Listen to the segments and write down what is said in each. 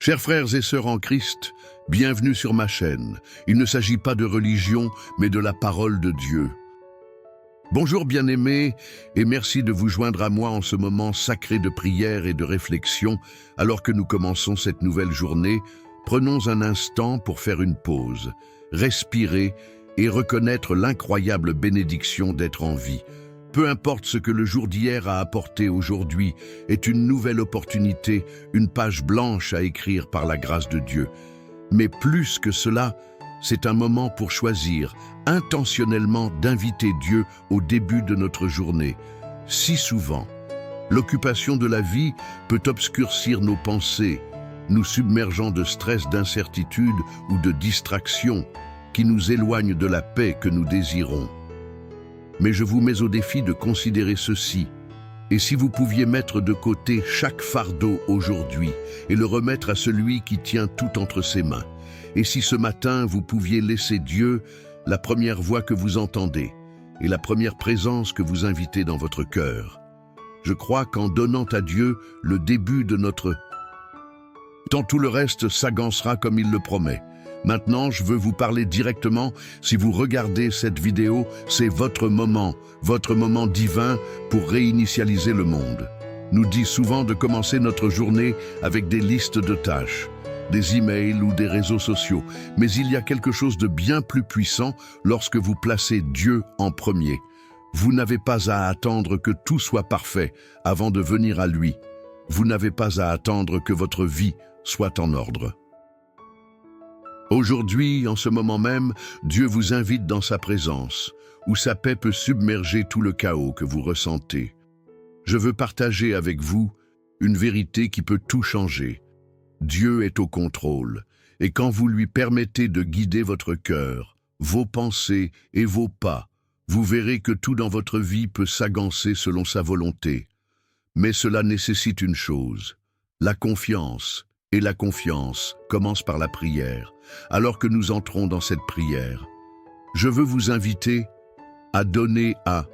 Chers frères et sœurs en Christ, bienvenue sur ma chaîne. Il ne s'agit pas de religion, mais de la parole de Dieu. Bonjour bien-aimés, et merci de vous joindre à moi en ce moment sacré de prière et de réflexion. Alors que nous commençons cette nouvelle journée, prenons un instant pour faire une pause, respirer et reconnaître l'incroyable bénédiction d'être en vie. Peu importe ce que le jour d'hier a apporté, aujourd'hui est une nouvelle opportunité, une page blanche à écrire par la grâce de Dieu. Mais plus que cela, c'est un moment pour choisir intentionnellement d'inviter Dieu au début de notre journée. Si souvent, l'occupation de la vie peut obscurcir nos pensées, nous submergeant de stress, d'incertitude ou de distraction qui nous éloignent de la paix que nous désirons. Mais je vous mets au défi de considérer ceci. Et si vous pouviez mettre de côté chaque fardeau aujourd'hui et le remettre à celui qui tient tout entre ses mains? Et si ce matin vous pouviez laisser Dieu la première voix que vous entendez et la première présence que vous invitez dans votre cœur? Je crois qu'en donnant à Dieu le début de notre temps, tout le reste s'agancera comme il le promet. Maintenant, je veux vous parler directement. Si vous regardez cette vidéo, c'est votre moment divin pour réinitialiser le monde. Nous dit souvent de commencer notre journée avec des listes de tâches, des emails ou des réseaux sociaux. Mais il y a quelque chose de bien plus puissant lorsque vous placez Dieu en premier. Vous n'avez pas à attendre que tout soit parfait avant de venir à lui. Vous n'avez pas à attendre que votre vie soit en ordre. Aujourd'hui, en ce moment même, Dieu vous invite dans sa présence, où sa paix peut submerger tout le chaos que vous ressentez. Je veux partager avec vous une vérité qui peut tout changer. Dieu est au contrôle, et quand vous lui permettez de guider votre cœur, vos pensées et vos pas, vous verrez que tout dans votre vie peut s'agancer selon sa volonté. Mais cela nécessite une chose, la confiance. Et la confiance commence par la prière. Alors que nous entrons dans cette prière, je veux vous inviter à donner à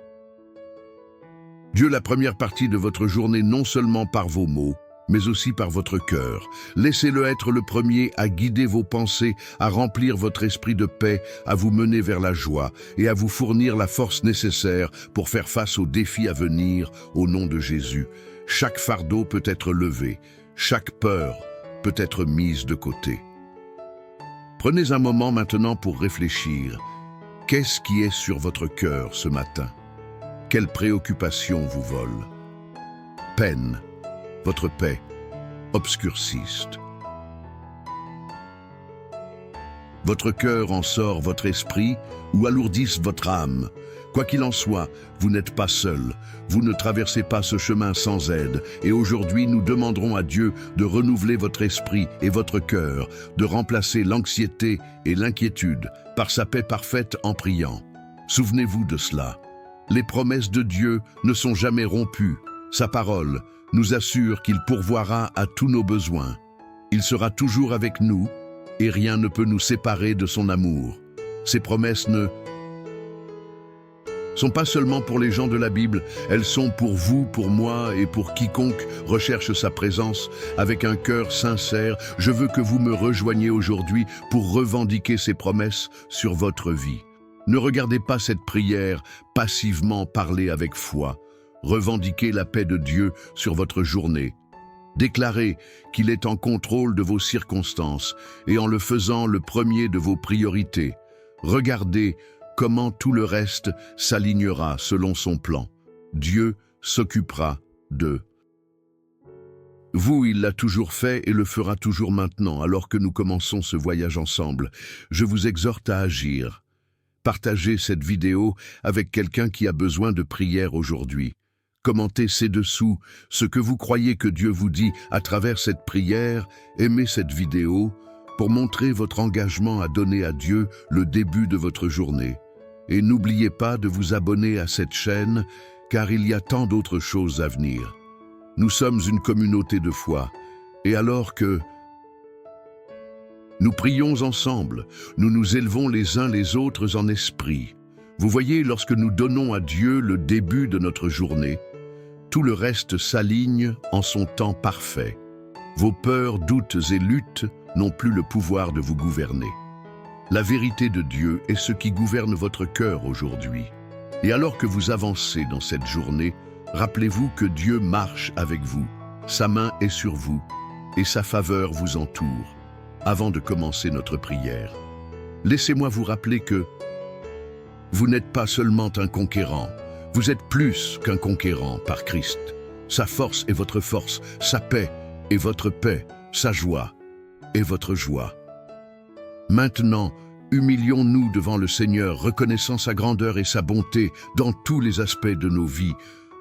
Dieu la première partie de votre journée, non seulement par vos mots, mais aussi par votre cœur. Laissez-le être le premier à guider vos pensées, à remplir votre esprit de paix, à vous mener vers la joie et à vous fournir la force nécessaire pour faire face aux défis à venir au nom de Jésus. Chaque fardeau peut être levé, chaque peur peut être mise de côté. Prenez un moment maintenant pour réfléchir. Qu'est-ce qui est sur votre cœur ce matin? Quelles préoccupations vous volent? Peine, votre paix, obscurcissent. Votre cœur en sort votre esprit ou alourdissent votre âme. Quoi qu'il en soit, vous n'êtes pas seul. Vous ne traversez pas ce chemin sans aide. Et aujourd'hui, nous demanderons à Dieu de renouveler votre esprit et votre cœur, de remplacer l'anxiété et l'inquiétude par sa paix parfaite en priant. Souvenez-vous de cela. Les promesses de Dieu ne sont jamais rompues. Sa parole nous assure qu'il pourvoira à tous nos besoins. Il sera toujours avec nous et rien ne peut nous séparer de son amour. Ces promesses ne sont pas seulement pour les gens de la Bible, elles sont pour vous, pour moi et pour quiconque recherche sa présence avec un cœur sincère. Je veux que vous me rejoigniez aujourd'hui pour revendiquer ces promesses sur votre vie. Ne regardez pas cette prière passivement, parlez avec foi. Revendiquez la paix de Dieu sur votre journée. Déclarez qu'il est en contrôle de vos circonstances et en le faisant le premier de vos priorités. Regardez comment tout le reste s'alignera selon son plan. Dieu s'occupera d'eux. Vous, il l'a toujours fait et le fera toujours maintenant, alors que nous commençons ce voyage ensemble. Je vous exhorte à agir. Partagez cette vidéo avec quelqu'un qui a besoin de prière aujourd'hui. Commentez ci-dessous ce que vous croyez que Dieu vous dit à travers cette prière. Aimez cette vidéo pour montrer votre engagement à donner à Dieu le début de votre journée. Et n'oubliez pas de vous abonner à cette chaîne, car il y a tant d'autres choses à venir. Nous sommes une communauté de foi, et alors que nous prions ensemble, nous nous élevons les uns les autres en esprit. Vous voyez, lorsque nous donnons à Dieu le début de notre journée, tout le reste s'aligne en son temps parfait. Vos peurs, doutes et luttes n'ont plus le pouvoir de vous gouverner. La vérité de Dieu est ce qui gouverne votre cœur aujourd'hui. Et alors que vous avancez dans cette journée, rappelez-vous que Dieu marche avec vous, sa main est sur vous et sa faveur vous entoure. Avant de commencer notre prière, laissez-moi vous rappeler que vous n'êtes pas seulement un conquérant, vous êtes plus qu'un conquérant par Christ. Sa force est votre force, sa paix est votre paix, sa joie est votre joie. Maintenant, humilions-nous devant le Seigneur, reconnaissant sa grandeur et sa bonté dans tous les aspects de nos vies.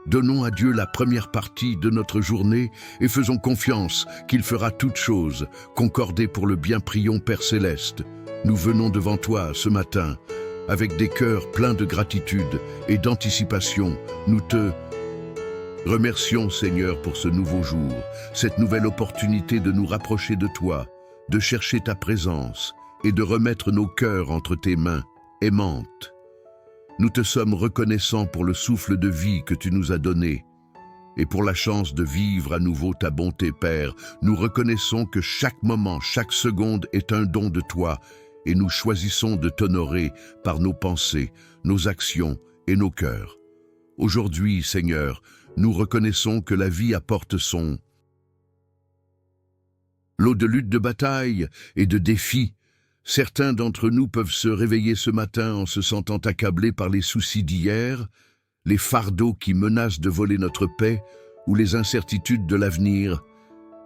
Donnons à Dieu la première partie de notre journée et faisons confiance qu'il fera toutes choses, concordées pour le bien. Prions, Père Céleste. Nous venons devant toi ce matin, avec des cœurs pleins de gratitude et d'anticipation. Nous te remercions, Seigneur, pour ce nouveau jour, cette nouvelle opportunité de nous rapprocher de toi, de chercher ta présence et de remettre nos cœurs entre tes mains aimantes. Nous te sommes reconnaissants pour le souffle de vie que tu nous as donné et pour la chance de vivre à nouveau ta bonté, Père. Nous reconnaissons que chaque moment, chaque seconde est un don de toi et nous choisissons de t'honorer par nos pensées, nos actions et nos cœurs. Aujourd'hui, Seigneur, nous reconnaissons que la vie apporte son lot de luttes, de batailles et de défis. Certains d'entre nous peuvent se réveiller ce matin en se sentant accablés par les soucis d'hier, les fardeaux qui menacent de voler notre paix ou les incertitudes de l'avenir.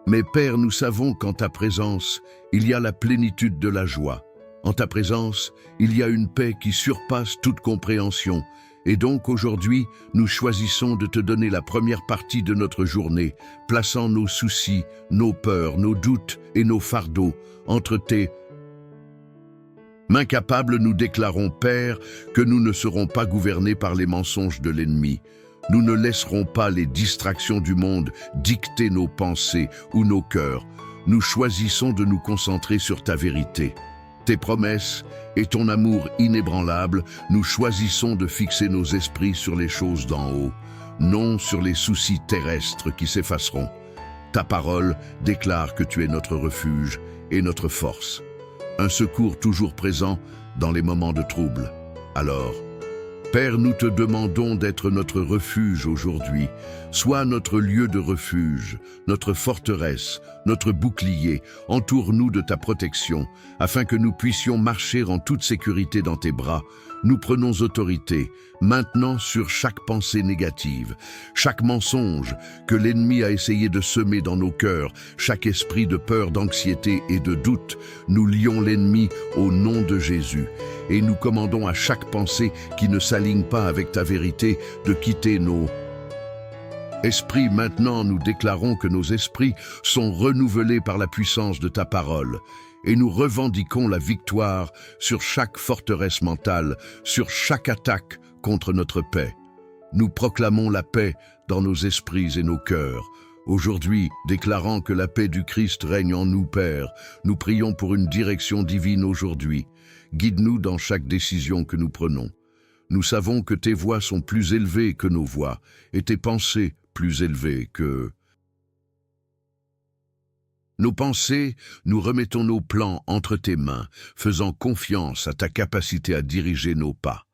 Mais Père, nous savons qu'en ta présence, il y a la plénitude de la joie. En ta présence, il y a une paix qui surpasse toute compréhension. Et donc aujourd'hui, nous choisissons de te donner la première partie de notre journée, plaçant nos soucis, nos peurs, nos doutes et nos fardeaux entre tes mains capables. Nous déclarons, Père, que nous ne serons pas gouvernés par les mensonges de l'ennemi. Nous ne laisserons pas les distractions du monde dicter nos pensées ou nos cœurs. Nous choisissons de nous concentrer sur ta vérité, tes promesses et ton amour inébranlable. Nous choisissons de fixer nos esprits sur les choses d'en haut, non sur les soucis terrestres qui s'effaceront. Ta parole déclare que tu es notre refuge et notre force, un secours toujours présent dans les moments de trouble. Alors, Père, nous te demandons d'être notre refuge aujourd'hui. Sois notre lieu de refuge, notre forteresse, notre bouclier. Entoure-nous de ta protection, afin que nous puissions marcher en toute sécurité dans tes bras. Nous prenons autorité maintenant sur chaque pensée négative, chaque mensonge que l'ennemi a essayé de semer dans nos cœurs, chaque esprit de peur, d'anxiété et de doute. Nous lions l'ennemi au nom de Jésus et nous commandons à chaque pensée qui ne s'aligne pas avec ta vérité de quitter nos esprits. Maintenant, nous déclarons que nos esprits sont renouvelés par la puissance de ta parole. Et nous revendiquons la victoire sur chaque forteresse mentale, sur chaque attaque contre notre paix. Nous proclamons la paix dans nos esprits et nos cœurs. Aujourd'hui, déclarant que la paix du Christ règne en nous, Père, nous prions pour une direction divine aujourd'hui. Guide-nous dans chaque décision que nous prenons. Nous savons que tes voies sont plus élevées que nos voies, et tes pensées plus élevées que nos pensées. Nous remettons nos plans entre tes mains, faisant confiance à ta capacité à diriger nos pas.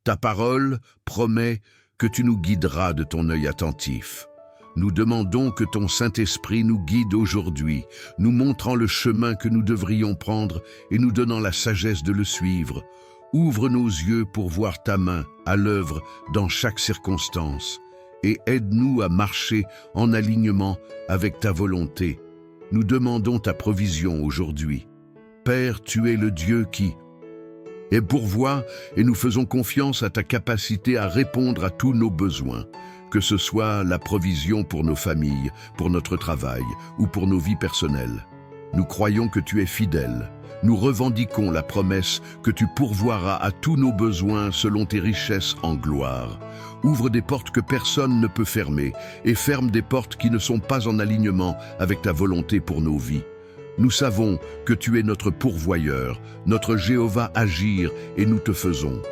Ta parole promet que tu nous guideras de ton œil attentif. Nous demandons que ton Saint-Esprit nous guide aujourd'hui, nous montrant le chemin que nous devrions prendre et nous donnant la sagesse de le suivre. Ouvre nos yeux pour voir ta main à l'œuvre dans chaque circonstance et aide-nous à marcher en alignement avec ta volonté. Nous demandons ta provision aujourd'hui. Père, tu es le Dieu qui est pourvoit et nous faisons confiance à ta capacité à répondre à tous nos besoins, que ce soit la provision pour nos familles, pour notre travail ou pour nos vies personnelles. Nous croyons que tu es fidèle. Nous revendiquons la promesse que tu pourvoiras à tous nos besoins selon tes richesses en gloire. Ouvre des portes que personne ne peut fermer et ferme des portes qui ne sont pas en alignement avec ta volonté pour nos vies. Nous savons que tu es notre pourvoyeur, notre Jéhovah Agir, et nous te faisons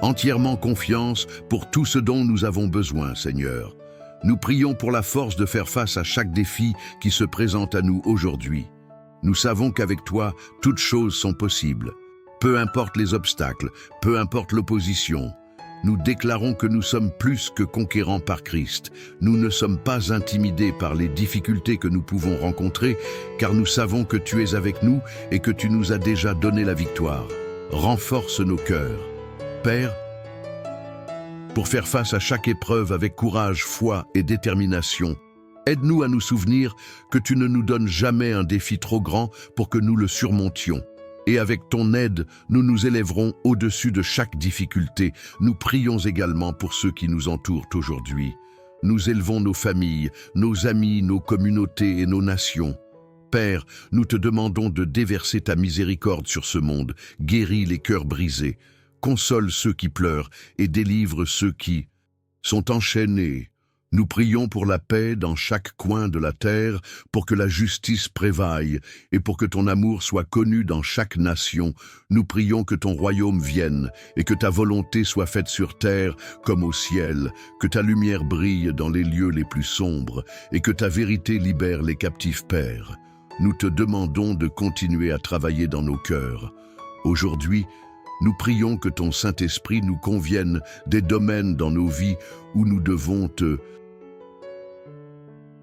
entièrement confiance pour tout ce dont nous avons besoin, Seigneur. Nous prions pour la force de faire face à chaque défi qui se présente à nous aujourd'hui. Nous savons qu'avec toi, toutes choses sont possibles. Peu importe les obstacles, peu importe l'opposition, nous déclarons que nous sommes plus que conquérants par Christ. Nous ne sommes pas intimidés par les difficultés que nous pouvons rencontrer, car nous savons que tu es avec nous et que tu nous as déjà donné la victoire. Renforce nos cœurs. Père, pour faire face à chaque épreuve avec courage, foi et détermination, aide-nous à nous souvenir que tu ne nous donnes jamais un défi trop grand pour que nous le surmontions. Et avec ton aide, nous nous élèverons au-dessus de chaque difficulté. Nous prions également pour ceux qui nous entourent aujourd'hui. Nous élevons nos familles, nos amis, nos communautés et nos nations. Père, nous te demandons de déverser ta miséricorde sur ce monde, guéris les cœurs brisés, console ceux qui pleurent et délivre ceux qui sont enchaînés. Nous prions pour la paix dans chaque coin de la terre, pour que la justice prévaille et pour que ton amour soit connu dans chaque nation. Nous prions que ton royaume vienne et que ta volonté soit faite sur terre comme au ciel, que ta lumière brille dans les lieux les plus sombres et que ta vérité libère les captifs, Père. Nous te demandons de continuer à travailler dans nos cœurs. Aujourd'hui, nous prions que ton Saint-Esprit nous convienne des domaines dans nos vies où nous devons te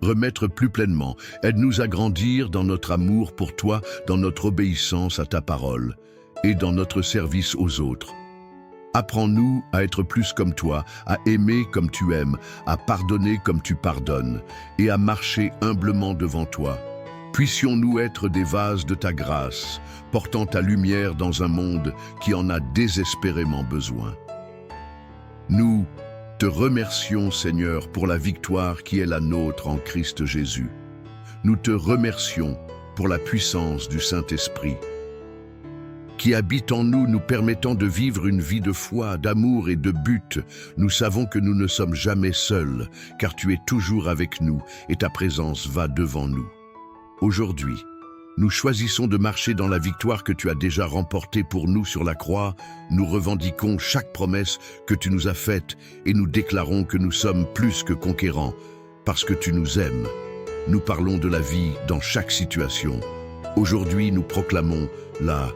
remettre plus pleinement. Aide-nous à grandir dans notre amour pour toi, dans notre obéissance à ta parole et dans notre service aux autres. Apprends-nous à être plus comme toi, à aimer comme tu aimes, à pardonner comme tu pardonnes et à marcher humblement devant toi. Puissions-nous être des vases de ta grâce, portant ta lumière dans un monde qui en a désespérément besoin. Nous te remercions, Seigneur, pour la victoire qui est la nôtre en Christ Jésus. Nous te remercions pour la puissance du Saint-Esprit qui habite en nous, nous permettant de vivre une vie de foi, d'amour et de but. Nous savons que nous ne sommes jamais seuls, car tu es toujours avec nous et ta présence va devant nous. Aujourd'hui, nous choisissons de marcher dans la victoire que tu as déjà remportée pour nous sur la croix. Nous revendiquons chaque promesse que tu nous as faite et nous déclarons que nous sommes plus que conquérants parce que tu nous aimes. Nous parlons de la vie dans chaque situation. Aujourd'hui, nous proclamons la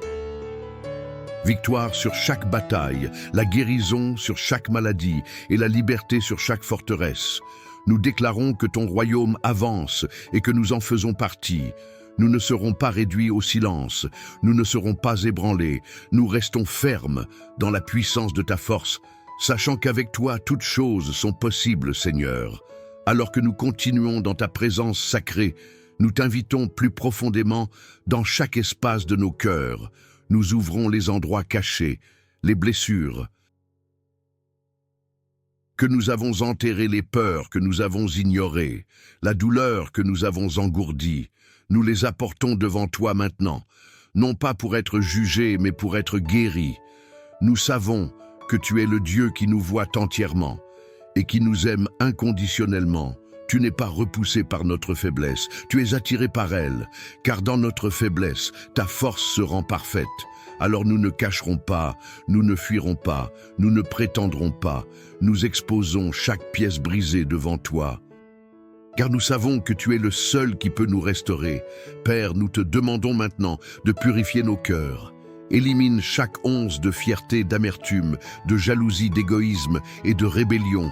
victoire sur chaque bataille, la guérison sur chaque maladie et la liberté sur chaque forteresse. Nous déclarons que ton royaume avance et que nous en faisons partie. Nous ne serons pas réduits au silence, nous ne serons pas ébranlés, nous restons fermes dans la puissance de ta force, sachant qu'avec toi toutes choses sont possibles, Seigneur. Alors que nous continuons dans ta présence sacrée, nous t'invitons plus profondément dans chaque espace de nos cœurs. Nous ouvrons les endroits cachés, les blessures que nous avons enterrées, les peurs que nous avons ignorées, la douleur que nous avons engourdie. Nous les apportons devant toi maintenant, non pas pour être jugés, mais pour être guéris. Nous savons que tu es le Dieu qui nous voit entièrement et qui nous aime inconditionnellement. Tu n'es pas repoussé par notre faiblesse, tu es attiré par elle, car dans notre faiblesse, ta force se rend parfaite. Alors nous ne cacherons pas, nous ne fuirons pas, nous ne prétendrons pas, nous exposons chaque pièce brisée devant toi. Car nous savons que tu es le seul qui peut nous restaurer. Père, nous te demandons maintenant de purifier nos cœurs. Élimine chaque once de fierté, d'amertume, de jalousie, d'égoïsme et de rébellion.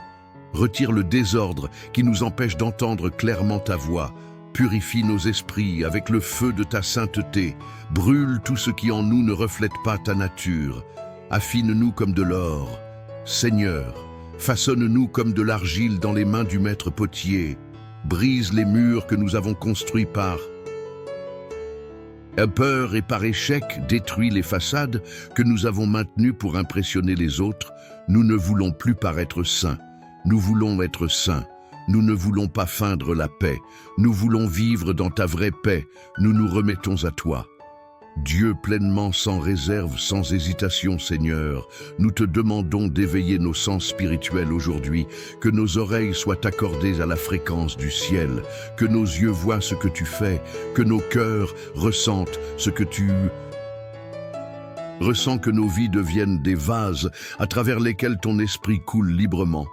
Retire le désordre qui nous empêche d'entendre clairement ta voix. Purifie nos esprits avec le feu de ta sainteté. Brûle tout ce qui en nous ne reflète pas ta nature. Affine-nous comme de l'or. Seigneur, façonne-nous comme de l'argile dans les mains du maître potier. Brise les murs que nous avons construits par peur et par échec, détruis les façades que nous avons maintenues pour impressionner les autres. Nous ne voulons plus paraître saints, nous voulons être saints. Nous ne voulons pas feindre la paix, nous voulons vivre dans ta vraie paix, nous nous remettons à toi. Dieu pleinement, sans réserve, sans hésitation, Seigneur, nous te demandons d'éveiller nos sens spirituels aujourd'hui, que nos oreilles soient accordées à la fréquence du ciel, que nos yeux voient ce que tu fais, que nos cœurs ressentent ce que tu ressens, que nos vies deviennent des vases à travers lesquels ton esprit coule librement.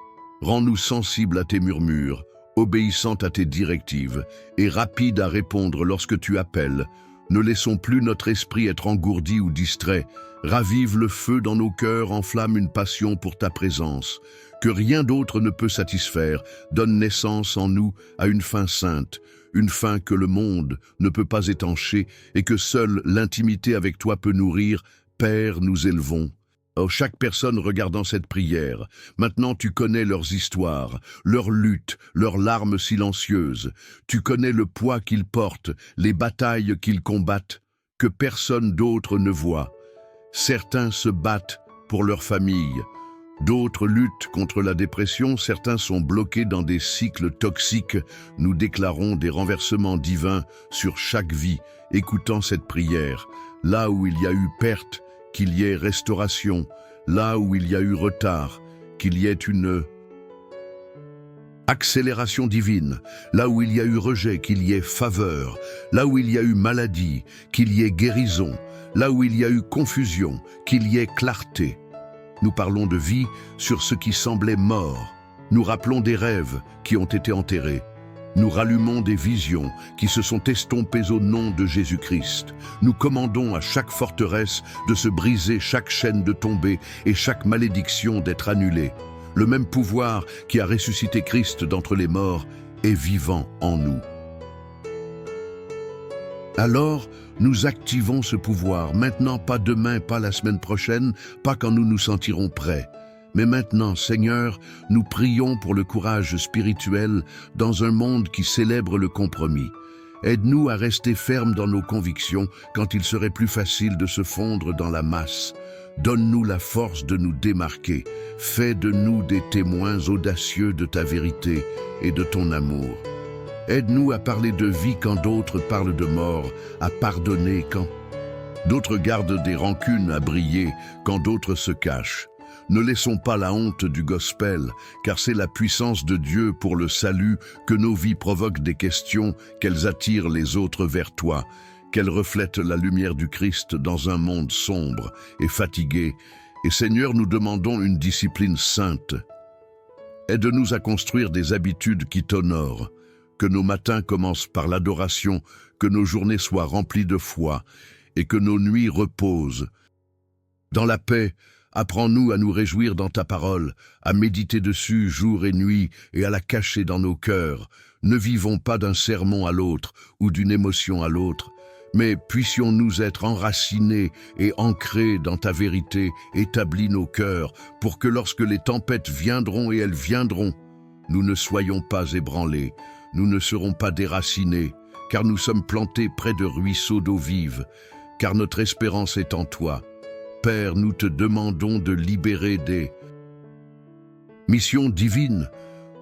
Rends-nous sensibles à tes murmures, obéissant à tes directives, et rapides à répondre lorsque tu appelles. Ne laissons plus notre esprit être engourdi ou distrait. Ravive le feu dans nos cœurs, enflamme une passion pour ta présence. Que rien d'autre ne peut satisfaire, donne naissance en nous à une faim sainte, une faim que le monde ne peut pas étancher et que seule l'intimité avec toi peut nourrir. Père, nous élevons. Oh, chaque personne regardant cette prière, maintenant tu connais leurs histoires, leurs luttes, leurs larmes silencieuses. Tu connais le poids qu'ils portent, les batailles qu'ils combattent, que personne d'autre ne voit. Certains se battent pour leur famille, d'autres luttent contre la dépression, certains sont bloqués dans des cycles toxiques. Nous déclarons des renversements divins sur chaque vie, écoutant cette prière. Là où il y a eu perte, qu'il y ait restauration, là où il y a eu retard, qu'il y ait une accélération divine, là où il y a eu rejet, qu'il y ait faveur, là où il y a eu maladie, qu'il y ait guérison, là où il y a eu confusion, qu'il y ait clarté. Nous parlons de vie sur ce qui semblait mort. Nous rappelons des rêves qui ont été enterrés. Nous rallumons des visions qui se sont estompées au nom de Jésus-Christ. Nous commandons à chaque forteresse de se briser, chaque chaîne de tomber et chaque malédiction d'être annulée. Le même pouvoir qui a ressuscité Christ d'entre les morts est vivant en nous. Alors, nous activons ce pouvoir, maintenant, pas demain, pas la semaine prochaine, pas quand nous nous sentirons prêts. Mais maintenant, Seigneur, nous prions pour le courage spirituel dans un monde qui célèbre le compromis. Aide-nous à rester fermes dans nos convictions quand il serait plus facile de se fondre dans la masse. Donne-nous la force de nous démarquer. Fais de nous des témoins audacieux de ta vérité et de ton amour. Aide-nous à parler de vie quand d'autres parlent de mort, à pardonner quand d'autres gardent des rancunes, à briller quand d'autres se cachent. Ne laissons pas la honte du gospel, car c'est la puissance de Dieu pour le salut que nos vies provoquent des questions, qu'elles attirent les autres vers toi, qu'elles reflètent la lumière du Christ dans un monde sombre et fatigué. Et Seigneur, nous demandons une discipline sainte. Aide-nous à construire des habitudes qui t'honorent, que nos matins commencent par l'adoration, que nos journées soient remplies de foi et que nos nuits reposent. Dans la paix, apprends-nous à nous réjouir dans ta parole, à méditer dessus jour et nuit et à la cacher dans nos cœurs. Ne vivons pas d'un sermon à l'autre ou d'une émotion à l'autre, mais puissions-nous être enracinés et ancrés dans ta vérité, établis nos cœurs, pour que lorsque les tempêtes viendront et elles viendront, nous ne soyons pas ébranlés, nous ne serons pas déracinés, car nous sommes plantés près de ruisseaux d'eau vive, car notre espérance est en toi. Père, nous te demandons de libérer des missions divines.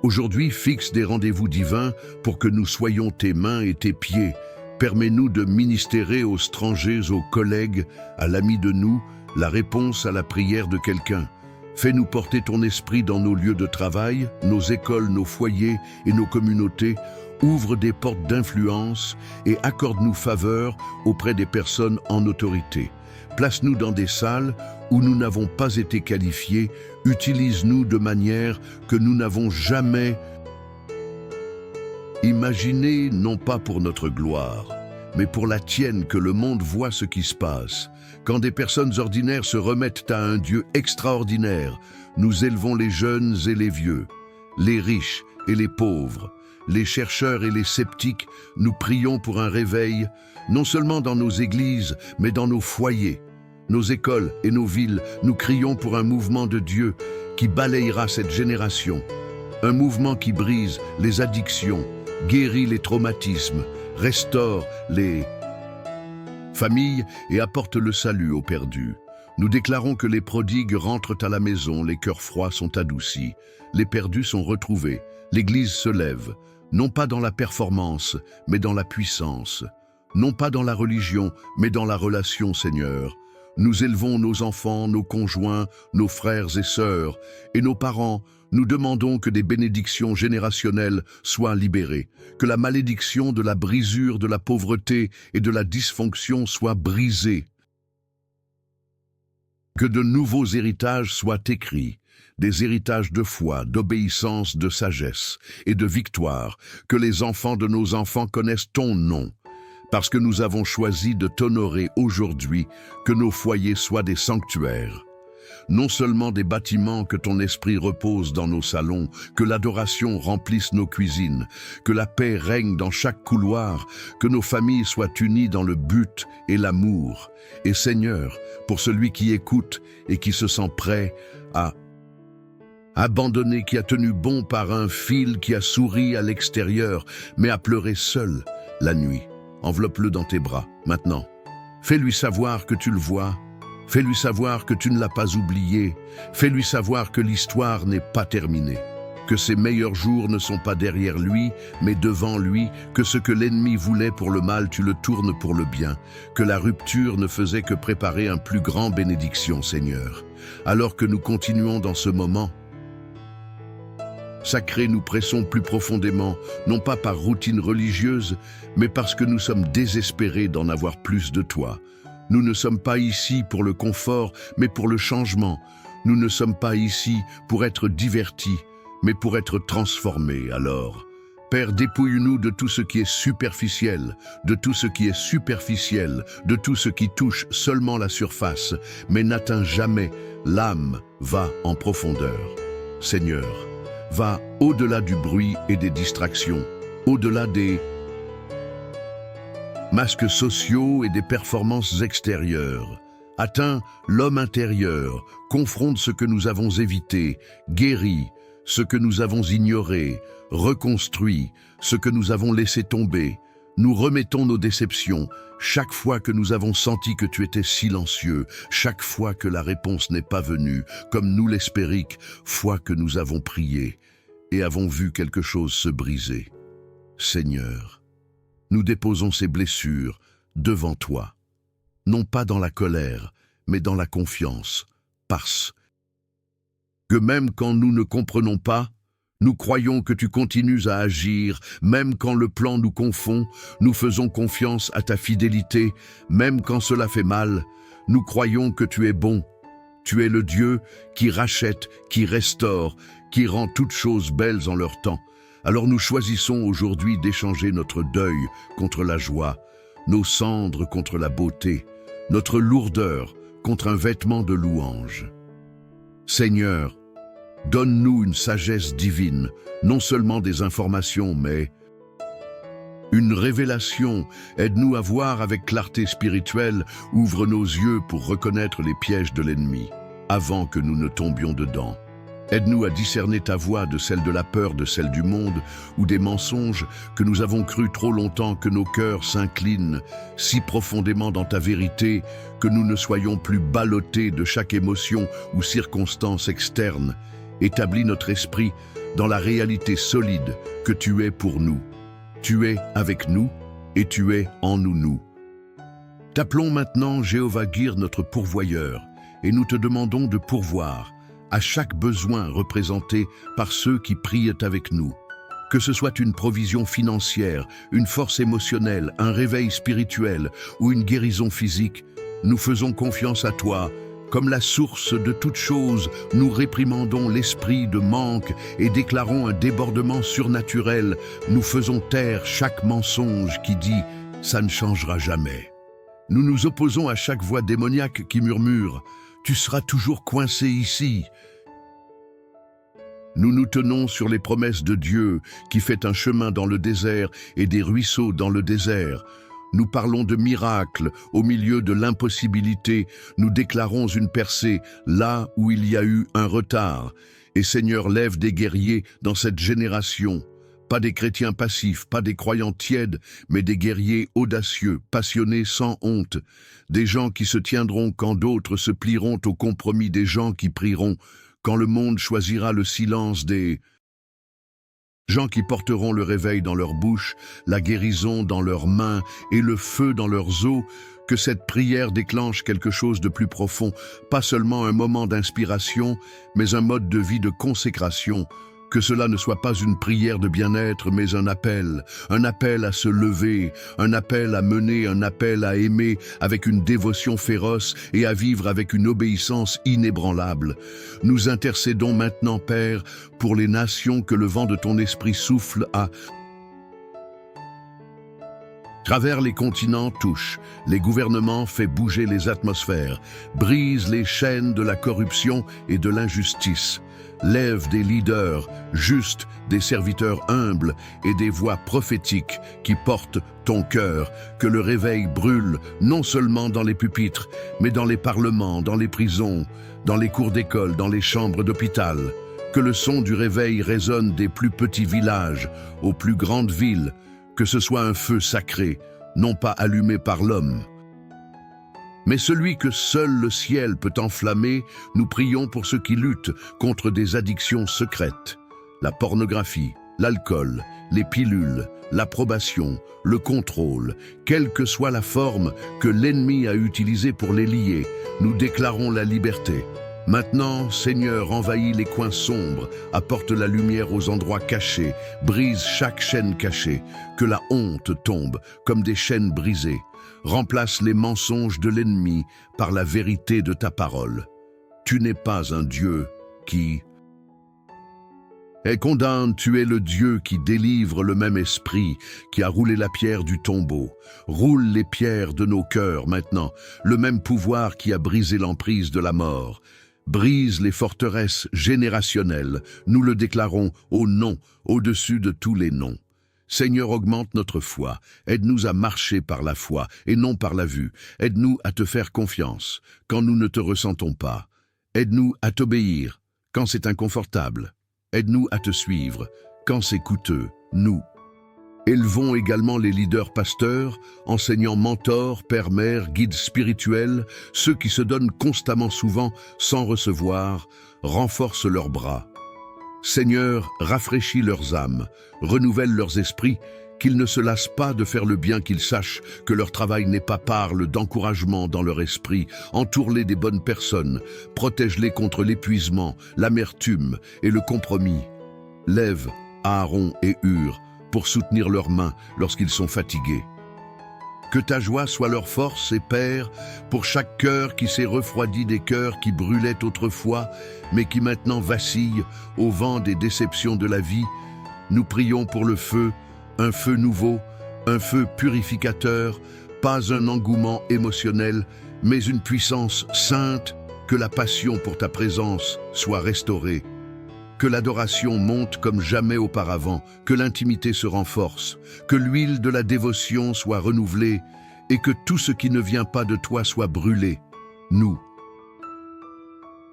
Aujourd'hui, fixe des rendez-vous divins pour que nous soyons tes mains et tes pieds. Permets-nous de ministérer aux strangers, aux collègues, à l'ami de nous, la réponse à la prière de quelqu'un. Fais-nous porter ton esprit dans nos lieux de travail, nos écoles, nos foyers et nos communautés. Ouvre des portes d'influence et accorde-nous faveur auprès des personnes en autorité. Place-nous dans des salles où nous n'avons pas été qualifiés. Utilise-nous de manière que nous n'avons jamais imaginée, non pas pour notre gloire, mais pour la tienne, que le monde voit ce qui se passe. Quand des personnes ordinaires se remettent à un Dieu extraordinaire, nous élevons les jeunes et les vieux, les riches et les pauvres, les chercheurs et les sceptiques. Nous prions pour un réveil, non seulement dans nos églises, mais dans nos foyers, nos écoles et nos villes. Nous crions pour un mouvement de Dieu qui balayera cette génération. Un mouvement qui brise les addictions, guérit les traumatismes, restaure les familles et apporte le salut aux perdus. Nous déclarons que les prodigues rentrent à la maison, les cœurs froids sont adoucis, les perdus sont retrouvés, l'Église se lève, non pas dans la performance, mais dans la puissance, non pas dans la religion, mais dans la relation, Seigneur. Nous élevons nos enfants, nos conjoints, nos frères et sœurs, et nos parents. Nous demandons que des bénédictions générationnelles soient libérées, que la malédiction de la brisure, de la pauvreté et de la dysfonction soit brisée, que de nouveaux héritages soient écrits, des héritages de foi, d'obéissance, de sagesse et de victoire, que les enfants de nos enfants connaissent ton nom, parce que nous avons choisi de t'honorer aujourd'hui, que nos foyers soient des sanctuaires. Non seulement des bâtiments que ton esprit repose dans nos salons, que l'adoration remplisse nos cuisines, que la paix règne dans chaque couloir, que nos familles soient unies dans le but et l'amour. Et Seigneur, pour celui qui écoute et qui se sent prêt à abandonner, qui a tenu bon par un fil, qui a souri à l'extérieur, mais a pleuré seul la nuit, enveloppe-le dans tes bras, maintenant. Fais-lui savoir que tu le vois. Fais-lui savoir que tu ne l'as pas oublié. Fais-lui savoir que l'histoire n'est pas terminée, que ses meilleurs jours ne sont pas derrière lui, mais devant lui, que ce que l'ennemi voulait pour le mal, tu le tournes pour le bien, que la rupture ne faisait que préparer un plus grand bénédiction, Seigneur. Alors que nous continuons dans ce moment sacré, nous pressons plus profondément, non pas par routine religieuse, mais parce que nous sommes désespérés d'en avoir plus de toi. Nous ne sommes pas ici pour le confort, mais pour le changement. Nous ne sommes pas ici pour être divertis, mais pour être transformés. Alors, Père, dépouille-nous de tout ce qui est superficiel, de tout ce qui est superficiel, de tout ce qui touche seulement la surface, mais n'atteint jamais l'âme. Va en profondeur. Seigneur, va au-delà du bruit et des distractions, au-delà des masques sociaux et des performances extérieures. Atteins l'homme intérieur, confronte ce que nous avons évité, guérit ce que nous avons ignoré, reconstruit ce que nous avons laissé tomber. Nous remettons nos déceptions chaque fois que nous avons senti que tu étais silencieux, chaque fois que la réponse n'est pas venue, comme nous l'espériques, fois que nous avons prié et avons vu quelque chose se briser. Seigneur, nous déposons ces blessures devant toi, non pas dans la colère, mais dans la confiance, parce que même quand nous ne comprenons pas, nous croyons que tu continues à agir, même quand le plan nous confond, nous faisons confiance à ta fidélité, même quand cela fait mal, nous croyons que tu es bon. Tu es le Dieu qui rachète, qui restaure, qui rend toutes choses belles en leur temps. Alors nous choisissons aujourd'hui d'échanger notre deuil contre la joie, nos cendres contre la beauté, notre lourdeur contre un vêtement de louange. Seigneur, donne-nous une sagesse divine, non seulement des informations, mais une révélation. Aide-nous à voir avec clarté spirituelle, ouvre nos yeux pour reconnaître les pièges de l'ennemi, avant que nous ne tombions dedans. Aide-nous à discerner ta voix de celle de la peur, de celle du monde, ou des mensonges que nous avons cru trop longtemps, que nos cœurs s'inclinent si profondément dans ta vérité que nous ne soyons plus ballottés de chaque émotion ou circonstance externe. Établis notre esprit dans la réalité solide que tu es pour nous. Tu es avec nous et tu es en nous. T'appelons maintenant Jéhovah Guir, notre pourvoyeur, et nous te demandons de pourvoir à chaque besoin représenté par ceux qui prient avec nous. Que ce soit une provision financière, une force émotionnelle, un réveil spirituel ou une guérison physique, nous faisons confiance à toi. Comme la source de toute chose, nous réprimandons l'esprit de manque et déclarons un débordement surnaturel. Nous faisons taire chaque mensonge qui dit « ça ne changera jamais ». Nous nous opposons à chaque voix démoniaque qui murmure « tu seras toujours coincé ici ». Nous nous tenons sur les promesses de Dieu qui fait un chemin dans le désert et des ruisseaux dans le désert. Nous parlons de miracles au milieu de l'impossibilité. Nous déclarons une percée là où il y a eu un retard. Et Seigneur, lève des guerriers dans cette génération. Pas des chrétiens passifs, pas des croyants tièdes, mais des guerriers audacieux, passionnés sans honte. Des gens qui se tiendront quand d'autres se plieront au compromis, des gens qui prieront quand le monde choisira le silence, des gens qui porteront le réveil dans leur bouche, la guérison dans leurs mains et le feu dans leurs os, que cette prière déclenche quelque chose de plus profond, pas seulement un moment d'inspiration, mais un mode de vie de consécration, Que cela ne soit pas une prière de bien-être, mais un appel à se lever, un appel à mener, un appel à aimer avec une dévotion féroce et à vivre avec une obéissance inébranlable. Nous intercédons maintenant, Père, pour les nations que le vent de ton esprit souffle à travers les continents, touche, les gouvernements, fait bouger les atmosphères, brise les chaînes de la corruption et de l'injustice. Lève des leaders justes, des serviteurs humbles et des voix prophétiques qui portent ton cœur, que le réveil brûle non seulement dans les pupitres, mais dans les parlements, dans les prisons, dans les cours d'école, dans les chambres d'hôpital. Que le son du réveil résonne des plus petits villages aux plus grandes villes, que ce soit un feu sacré, non pas allumé par l'homme, mais celui que seul le ciel peut enflammer. Nous prions pour ceux qui luttent contre des addictions secrètes, la pornographie, l'alcool, les pilules, l'approbation, le contrôle, quelle que soit la forme que l'ennemi a utilisée pour les lier. Nous déclarons la liberté. Maintenant, Seigneur, envahis les coins sombres, apporte la lumière aux endroits cachés, brise chaque chaîne cachée, que la honte tombe comme des chaînes brisées. Remplace les mensonges de l'ennemi par la vérité de ta parole. Tu n'es pas un Dieu qui condamne, tu es le Dieu qui délivre, le même esprit qui a roulé la pierre du tombeau. Roule les pierres de nos cœurs maintenant, le même pouvoir qui a brisé l'emprise de la mort. Brise les forteresses générationnelles, nous le déclarons au nom, au-dessus de tous les noms. Seigneur, augmente notre foi, aide-nous à marcher par la foi et non par la vue. Aide-nous à te faire confiance quand nous ne te ressentons pas. Aide-nous à t'obéir quand c'est inconfortable. Aide-nous à te suivre quand c'est coûteux. Nous élevons également les leaders pasteurs, enseignants mentors, pères, mères, guides spirituels, ceux qui se donnent constamment souvent sans recevoir, renforce leurs bras. Seigneur, rafraîchis leurs âmes, renouvelle leurs esprits, qu'ils ne se lassent pas de faire le bien, qu'ils sachent que leur travail n'est pas parle d'encouragement dans leur esprit. Entoure-les des bonnes personnes, protège-les contre l'épuisement, l'amertume et le compromis. Lève Aaron et Hur pour soutenir leurs mains lorsqu'ils sont fatigués. Que ta joie soit leur force et Père, pour chaque cœur qui s'est refroidi, des cœurs qui brûlaient autrefois, mais qui maintenant vacillent au vent des déceptions de la vie. Nous prions pour le feu, un feu nouveau, un feu purificateur, pas un engouement émotionnel, mais une puissance sainte, que la passion pour ta présence soit restaurée. Que l'adoration monte comme jamais auparavant, que l'intimité se renforce, que l'huile de la dévotion soit renouvelée et que tout ce qui ne vient pas de toi soit brûlé. Nous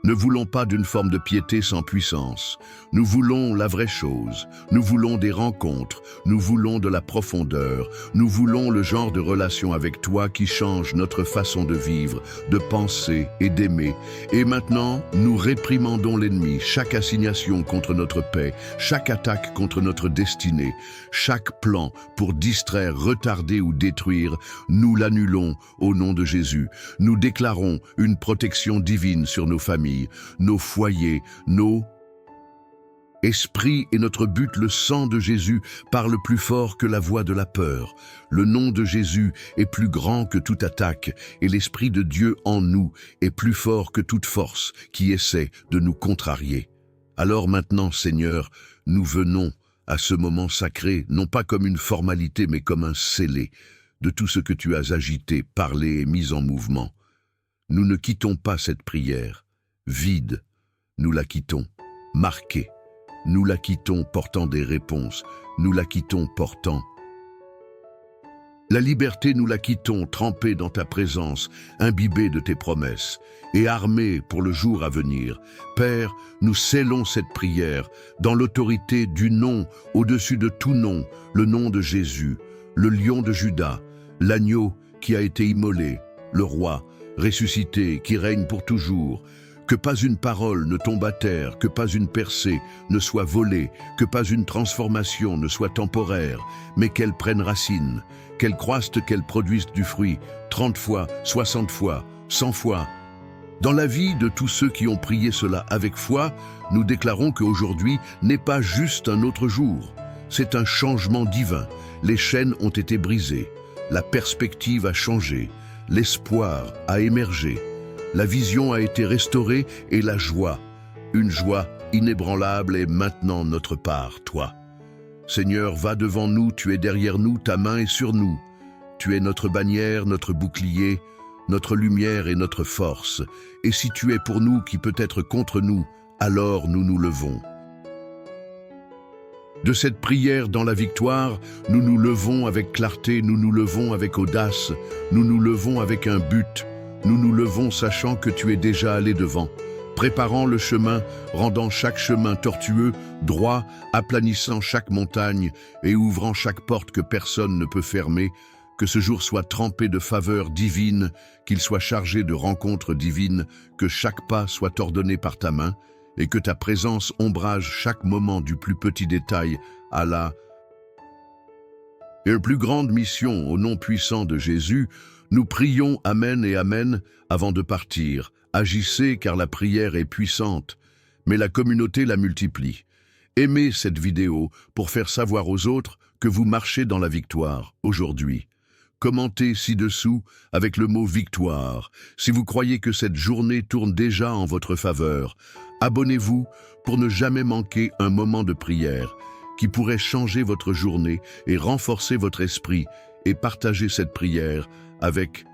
ne voulons pas d'une forme de piété sans puissance. Nous voulons la vraie chose. Nous voulons des rencontres. Nous voulons de la profondeur. Nous voulons le genre de relation avec toi qui change notre façon de vivre, de penser et d'aimer. Et maintenant, nous réprimandons l'ennemi, chaque assignation contre notre paix, chaque attaque contre notre destinée, chaque plan pour distraire, retarder ou détruire, nous l'annulons au nom de Jésus. Nous déclarons une protection divine sur nos familles, nos foyers, nos esprits et notre but. Le sang de Jésus parle plus fort que la voix de la peur. Le nom de Jésus est plus grand que toute attaque et l'Esprit de Dieu en nous est plus fort que toute force qui essaie de nous contrarier. Alors maintenant, Seigneur, nous venons à ce moment sacré, non pas comme une formalité, mais comme un scellé de tout ce que tu as agité, parlé et mis en mouvement. Nous ne quittons pas cette prière vide, nous la quittons marquée, nous la quittons portant des réponses, nous la quittons portant la liberté, nous la quittons trempée dans ta présence, imbibée de tes promesses et armée pour le jour à venir. Père, nous scellons cette prière dans l'autorité du nom au-dessus de tout nom, le nom de Jésus, le lion de Juda, l'agneau qui a été immolé, le roi ressuscité qui règne pour toujours. Que pas une parole ne tombe à terre, que pas une percée ne soit volée, que pas une transformation ne soit temporaire, mais qu'elle prenne racine, qu'elle croisse, qu'elle produise du fruit, 30 fois, 60 fois, 100 fois, Dans la vie de tous ceux qui ont prié cela avec foi, nous déclarons qu'aujourd'hui n'est pas juste un autre jour. C'est un changement divin. Les chaînes ont été brisées, la perspective a changé, l'espoir a émergé, la vision a été restaurée et la joie, une joie inébranlable est maintenant notre part, toi. Seigneur, va devant nous, tu es derrière nous, ta main est sur nous. Tu es notre bannière, notre bouclier, notre lumière et notre force. Et si tu es pour nous qui peut être contre nous, alors nous nous levons. De cette prière dans la victoire, nous nous levons avec clarté, nous nous levons avec audace, nous nous levons avec un but, nous nous levons sachant que tu es déjà allé devant, préparant le chemin, rendant chaque chemin tortueux, droit, aplanissant chaque montagne et ouvrant chaque porte que personne ne peut fermer, que ce jour soit trempé de faveurs divines, qu'il soit chargé de rencontres divines, que chaque pas soit ordonné par ta main, et que ta présence ombrage chaque moment du plus petit détail à la plus grande mission au nom puissant de Jésus. Nous prions Amen et Amen avant de partir. Agissez car la prière est puissante, mais la communauté la multiplie. Aimez cette vidéo pour faire savoir aux autres que vous marchez dans la victoire aujourd'hui. Commentez ci-dessous avec le mot « victoire » si vous croyez que cette journée tourne déjà en votre faveur. Abonnez-vous pour ne jamais manquer un moment de prière qui pourrait changer votre journée et renforcer votre esprit, et partagez cette prière avec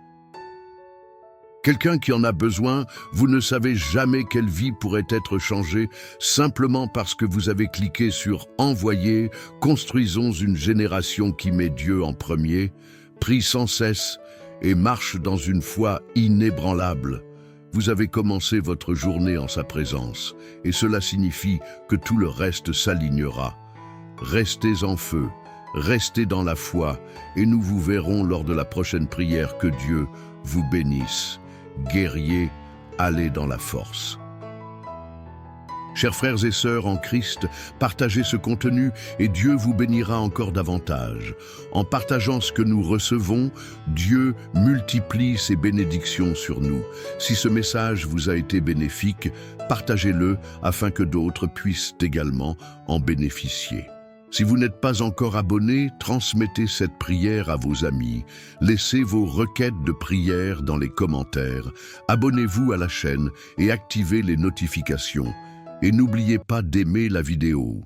quelqu'un qui en a besoin. Vous ne savez jamais quelle vie pourrait être changée simplement parce que vous avez cliqué sur « Envoyer ». Construisons une génération qui met Dieu en premier, prie sans cesse et marche dans une foi inébranlable. Vous avez commencé votre journée en sa présence, et cela signifie que tout le reste s'alignera. Restez en feu, restez dans la foi, et nous vous verrons lors de la prochaine prière. Que Dieu vous bénisse. Guerriers, allez dans la force. Chers frères et sœurs en Christ, partagez ce contenu et Dieu vous bénira encore davantage. En partageant ce que nous recevons, Dieu multiplie ses bénédictions sur nous. Si ce message vous a été bénéfique, partagez-le afin que d'autres puissent également en bénéficier. Si vous n'êtes pas encore abonné, transmettez cette prière à vos amis. Laissez vos requêtes de prière dans les commentaires. Abonnez-vous à la chaîne et activez les notifications. Et n'oubliez pas d'aimer la vidéo.